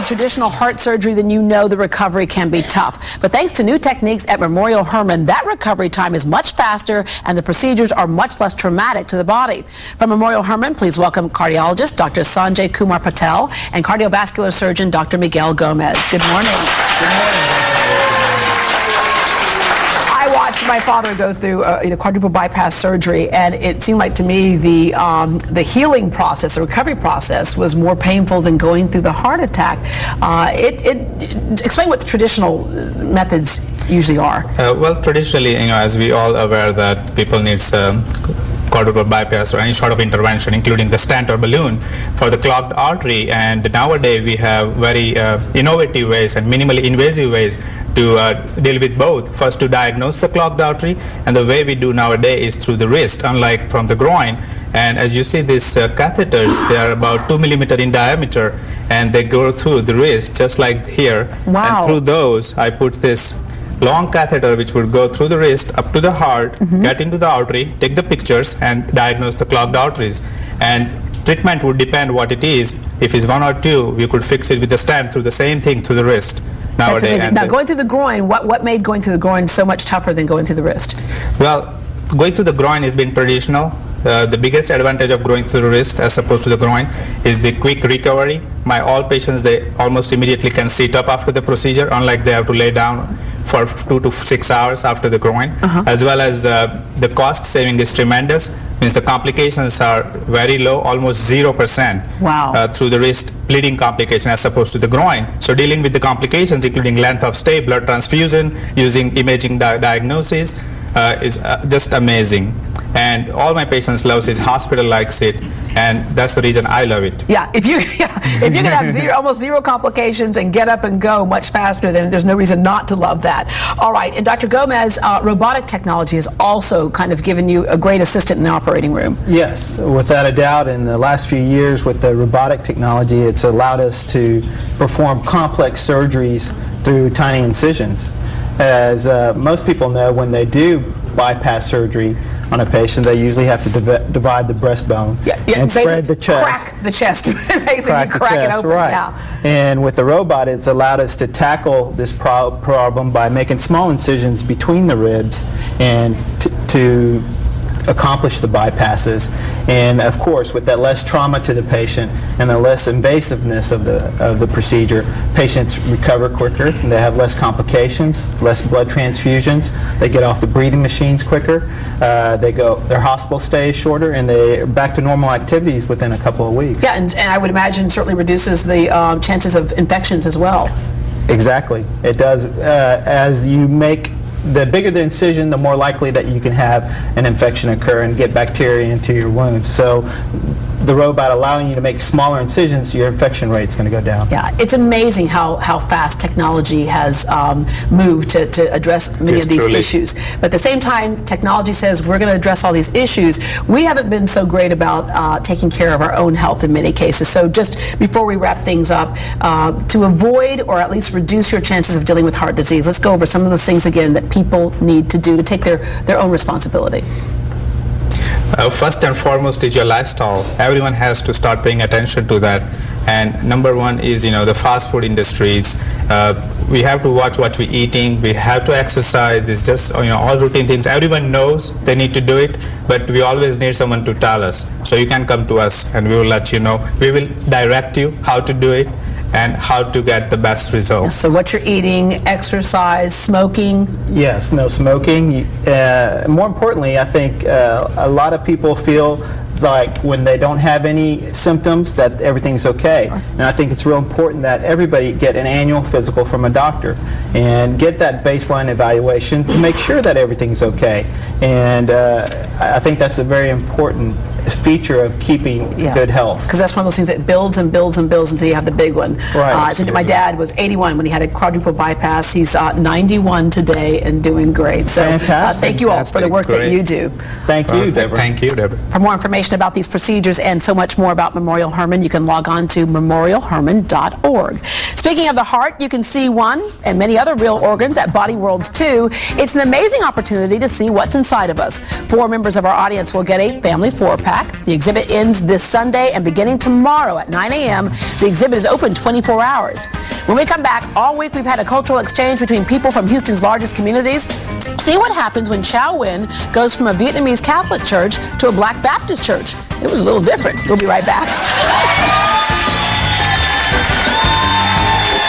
had traditional heart surgery, then you know the recovery can be tough. But thanks to new techniques at Memorial Hermann, that recovery time is much faster and the procedures are much less traumatic to the body. From Memorial Hermann, please welcome cardiologist Dr. Sanjay Kumar Patel and cardiovascular surgeon Dr. Miguel Gomez. Good morning. Good morning. I watched my father go through quadruple bypass surgery, and it seemed like to me the healing process, the recovery process, was more painful than going through the heart attack. Explain what the traditional methods usually are. Well, traditionally, as we all aware that people need quadruple bypass or any sort of intervention, including the stent or balloon for the clogged artery. And nowadays we have very innovative ways and minimally invasive ways to deal with both. First, to diagnose the clogged artery, and the way we do nowadays is through the wrist, unlike from the groin. And as you see, these catheters, they are about 2 millimeters in diameter, and they go through the wrist just like here. Wow. And through those, I put this long catheter which would go through the wrist up to the heart, get into the artery, take the pictures, and diagnose the clogged arteries. And treatment would depend what it is. If it's 1 or 2, we could fix it with the stent through the same thing through the wrist. That's amazing. Now, going through the groin, what made going through the groin so much tougher than going through the wrist? Well, going through the groin has been traditional. The biggest advantage of going through the wrist as opposed to the groin is the quick recovery. All patients, they almost immediately can sit up after the procedure, unlike they have to lay down for 2 to 6 hours after the groin. As well as the cost saving is tremendous. Means the complications are very low, almost 0%. Wow. Through the wrist bleeding complication as opposed to the groin. So dealing with the complications, including length of stay, blood transfusion, using imaging diagnosis, is just amazing. And all my patients love it, hospital likes it, and that's the reason I love it. Yeah, if you can have almost zero complications and get up and go much faster, then there's no reason not to love that. All right, and Dr. Gomez, robotic technology has also kind of given you a great assistant in the operating room. Yes, without a doubt. In the last few years with the robotic technology, it's allowed us to perform complex surgeries through tiny incisions. As most people know, when they do bypass surgery on a patient, they usually have to divide the breastbone and spread the chest. Crack the chest. Basically, crack it open. Right. Yeah. And with the robot, it's allowed us to tackle this problem by making small incisions between the ribs and to accomplish the bypasses. And of course, with that less trauma to the patient and the less invasiveness of the procedure, patients recover quicker, and they have less complications, less blood transfusions, they get off the breathing machines quicker, their hospital stay is shorter, and they're back to normal activities within a couple of weeks. Yeah, and I would imagine certainly reduces the chances of infections as well. Exactly, it does. As you make the bigger the incision, the more likely that you can have an infection occur and get bacteria into your wounds. So the robot allowing you to make smaller incisions, your infection rate is going to go down. Yeah, it's amazing how fast technology has moved to address many of these issues. But at the same time, technology says we're going to address all these issues. We haven't been so great about taking care of our own health in many cases. So just before we wrap things up, to avoid or at least reduce your chances of dealing with heart disease, let's go over some of those things again that people need to do to take their own responsibility. First and foremost is your lifestyle. Everyone has to start paying attention to that. And number one is, the fast food industries. We have to watch what we're eating. We have to exercise. It's just, all routine things. Everyone knows they need to do it, but we always need someone to tell us. So you can come to us and we will let you know. We will direct you how to do it and how to get the best results. So what you're eating, exercise, smoking? Yes, no smoking. More importantly, I think a lot of people feel like when they don't have any symptoms that everything's okay. And I think it's real important that everybody get an annual physical from a doctor and get that baseline evaluation to make sure that everything's okay. And I think that's a very important feature of keeping good health. Because that's one of those things that builds and builds and builds until you have the big one. Right. My dad was 81 when he had a quadruple bypass. He's 91 today and doing great. So thank you all for the work that you do. Thank you, Deborah. Thank you, Deborah. For more information about these procedures and so much more about Memorial Hermann, you can log on to memorialhermann.org. Speaking of the heart, you can see one and many other real organs at Body Worlds 2. It's an amazing opportunity to see what's inside of us. 4 members of our audience will get a family 4-pack The exhibit ends this Sunday, and beginning tomorrow at 9 a.m., the exhibit is open 24 hours. When we come back, all week we've had a cultural exchange between people from Houston's largest communities. See what happens when Chow Nguyen goes from a Vietnamese Catholic church to a Black Baptist church. It was a little different. We'll be right back.